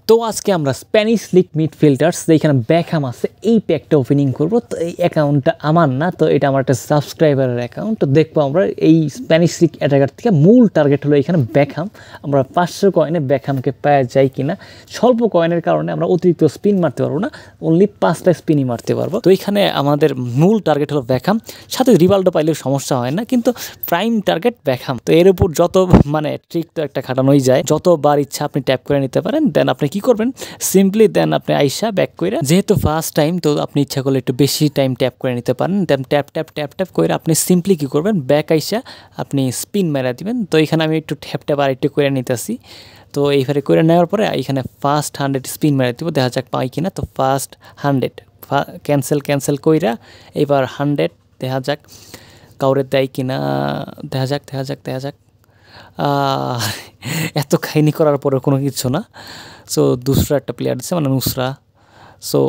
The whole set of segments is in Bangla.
তো আজকে আমরা স্প্যানিশ লিগ মিডফিল্ডার্স যেখানে বেকহাম আছে এই প্যাকটা ওপেনিং করব। তো এই অ্যাকাউন্টটা আমার না, তো এটা আমার একটা সাবস্ক্রাইবারের অ্যাকাউন্ট। তো দেখবো আমরা এই স্প্যানিশ লিগ অ্যাটাকার থেকে মূল টার্গেট হলো এখানে বেকহাম। আমরা 500 কয়েনে বেকহামকে পাওয়া যায় কিনা। স্বল্প কয়েনের কারণে আমরা অতিরিক্ত স্পিন মারতে পারবো না, অনলি 5টা স্পিনই মারতে পারবো। তো এখানে আমাদের মূল টার্গেট হলো বেকহাম, সাথে রিভালডো পাইলেও সমস্যা হয় না, কিন্তু প্রাইম টার্গেট বেকহাম। তো এর উপর যত ট্রিক তো একটা খাটানোই যায়, যতবার ইচ্ছা আপনি ট্যাপ করে নিতে পারেন। দেন আপনি কি করবেন, সিম্পলি দেন আপনি আইসা ব্যাক করে, যেহেতু ফার্স্ট টাইম তো আপনি ইচ্ছা করলে একটু বেশি টাইম ট্যাপ করে নিতে পারেন। দেন ট্যাপ ট্যাপ ট্যাপ ট্যাপ করে আপনি সিম্পলি কি করবেন, ব্যাক আইসা আপনি স্পিন মেরা দিবেন। তো এখানে আমি একটু ট্যাপ ট্যাপ আর একটু করে নিতেছি। তো এইভাবে করে নেওয়ার পরে এখানে ফার্স্ট 100 স্পিন মেরে দিব, দেখা যাক পাই কিনা। তো ফার্স্ট 100 ক্যান্সেল কইরা এবার 100 দেখা যাক কাউরে দেয় কিনা। দেখা যাক এত খাইনি করার পরে কোনো কিছু না। সো দুসরা একটা প্লেয়ার দিচ্ছে, মানে নুসরা। সো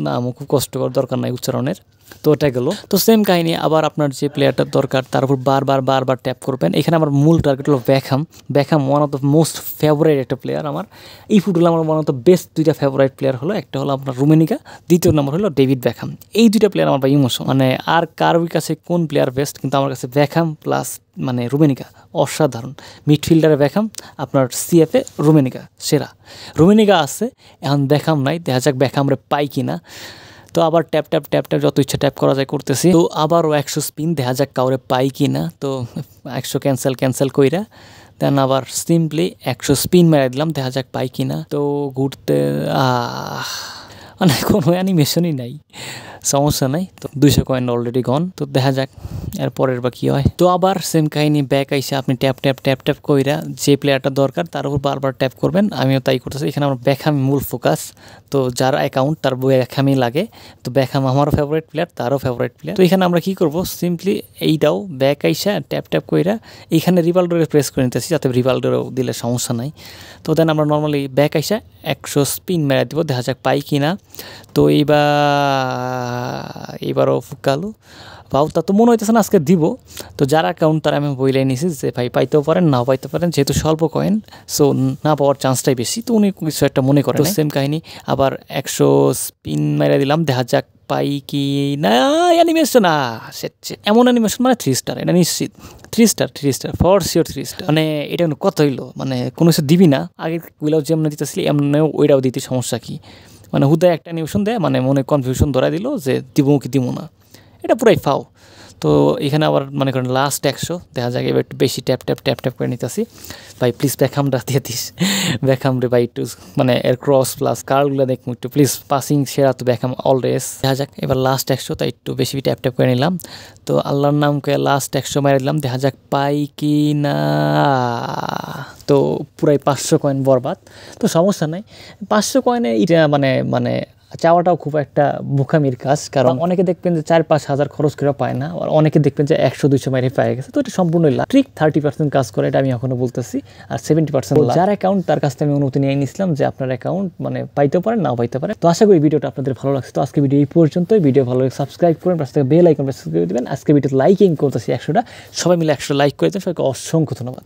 নাম খুব কষ্টকর, দরকার নাই উচ্চারণের। তো ওটা গেল। তো সেম কাহিনী, আবার আপনার যে প্লেয়ারটার দরকার তার উপর বারবার ট্যাপ করবেন। এখানে আমার মূল টার্গেট হলো Beckham one of the most favourite একটা প্লেয়ার আমার। এই ফুটবল আমার ওয়ান অফ দ্য বেস্ট দুইটা ফেভারিট প্লেয়ার হলো, একটা হলো আপনার রুমেনিকা, দ্বিতীয় নম্বর হলো ডেভিড বেকহাম। এই দুইটা প্লেয়ার আমার বা ইমোশন, মানে আর কার কাছে কোন প্লেয়ার বেস্ট, কিন্তু আমার কাছে বেকহাম প্লাস রুমেনিকা অসাধারণ। মিডফিল্ডারে বেকহাম, আপনার সিএফে রুমেনিকা সেরা। রুমেনিকা আছে এখন, বেকহাম নাই, দেখা যাক বেকহামরে পাই কিনা। তো আবার ট্যাপ যত ইচ্ছা ট্যাপ করা যায় করতেছি। তো আবারও 100 স্পিন, দেখা যাক কাউরে পাই কিনা। তো 100 ক্যান্সেল কইরা দেন আবার সিম্পলি 100 স্পিন মেরে দিলাম, দেখা যাক পাই কিনা। তো ঘুরতে মানে কোনো অ্যানিমেশনই নাই, সমস্যা নাই। তো 200 কয়েন অলরেডি গন। তো দেখা যাক এরপরের বা কী হয়। তো আবার সেম কাহিনী, ব্যাক আইসা আপনি ট্যাপ কইরা যে প্লেয়ারটা দরকার তার উপর বারবার ট্যাপ করবেন। আমিও তাই করতেছি। এখানে আমার বেকহাম মূল ফোকাস। তো যার অ্যাকাউন্ট তার বেকহামই লাগে। তো বেকহাম আমারও ফেভারিট প্লেয়ার, তারও ফেভারিট প্লেয়ার। তো এখানে আমরা কী করবো, সিম্পলি এইটাও ব্যাক আইসা ট্যাপ কইরা এইখানে রিভালডোরে প্রেস করে নিতেছি, যাতে রিভালডোরেও দিলে সমস্যা নাই। তো দেন আমরা নর্মালি ব্যাক আইসা 100 স্পিন মেরে দিব, দেখা যাক পাই কিনা। তো এইবারও ফুকালো পাও, তো মনে হইতেছে না আজকে দিব। তো যার অ্যাকাউন্ট তারা আমি বইলাই নিছি যে ভাই পাইতেও পারেন নাও পাইতে পারেন, যেহেতু স্বল্প কয়েন সো না পাওয়ার চান্সটাই বেশি। তো উনি কিছু একটা মনে করেন। সেম কাহিনী, আবার 100 স্পিন মেরে দিলাম, দেখা যাক পাই কি না। অ্যানিমেশন এমন অ্যানিমেশন, মানে 3 স্টার, এটা নিশ্চিত 3 স্টার ফর শিওর 3 স্টার। মানে এটা কত হইলো, মানে কোনো কিছু দিবি না, আগে ওইটাও যেমন দিতেছিলি এমন ওইটাও দিতে, সমস্যা কি? মানে হুদায় একটা অ্যানিমেশন দেয়, মানে মনে কনফিউশন ধরা দিল যে দিব কি দিব না, এটা পুরাই ফাও। তো এখানে আবার মনে করেন লাস্ট 100, দেখা যাক এবার একটু বেশি ট্যাপ করে নিতেছি। ভাই প্লিজ বেকহামটা দিয়ে দিস, বেকহাম রে ভাই একটু, মানে এর ক্রস প্লাস কার্ডগুলো দেখুন একটু প্লিজ। পাসিং সেরা তো বেকহাম অলরেস। দেখা যাক এবার লাস্ট 100, তাই একটু বেশি ট্যাপ করে নিলাম। তো আল্লাহর নাম করে লাস্ট 100 মেরে দিলাম, দেখা যাক পাই কি না। তো পুরাই 500 কয়েন বরবাদ। তো সমস্যা নাই, 500 কয়েনে এটা মানে চাওয়াটাও খুব একটা বোকামির কাজ, কারণ অনেকে দেখবেন যে 4-5 হাজার খরচ করে পায় না, আর অনেকে দেখবেন যে 100-200 মাইরে পেয়ে গেছে। তো এটা সম্পূর্ণ ট্রিক। 30% কাজ করে, এটা আমি এখনো বলতেছি, আর 70% যার অ্যাকাউন্ট তার কাছ থেকে আমি অনুমতি নিয়ে নিয়েছিলাম যে আপনার অ্যাকাউন্ট পাইতেও পারেন নাও পাইতে পারেন। তো আশা করি ভিডিওটা আপনাদের ভালো লাগছে। তো আজকে ভিডিও এই পর্যন্তই। ভিডিও ভালো লাগে সাবস্ক্রাইব করেন, পাশে থেকে বেল আইকন প্রেস করে দেবেন। আজকে ভিডিও লাইকিং করতেছি 100টা, সবাই মিলে 100 লাইক করে দেন। সবাইকে অসংখ্য ধন্যবাদ।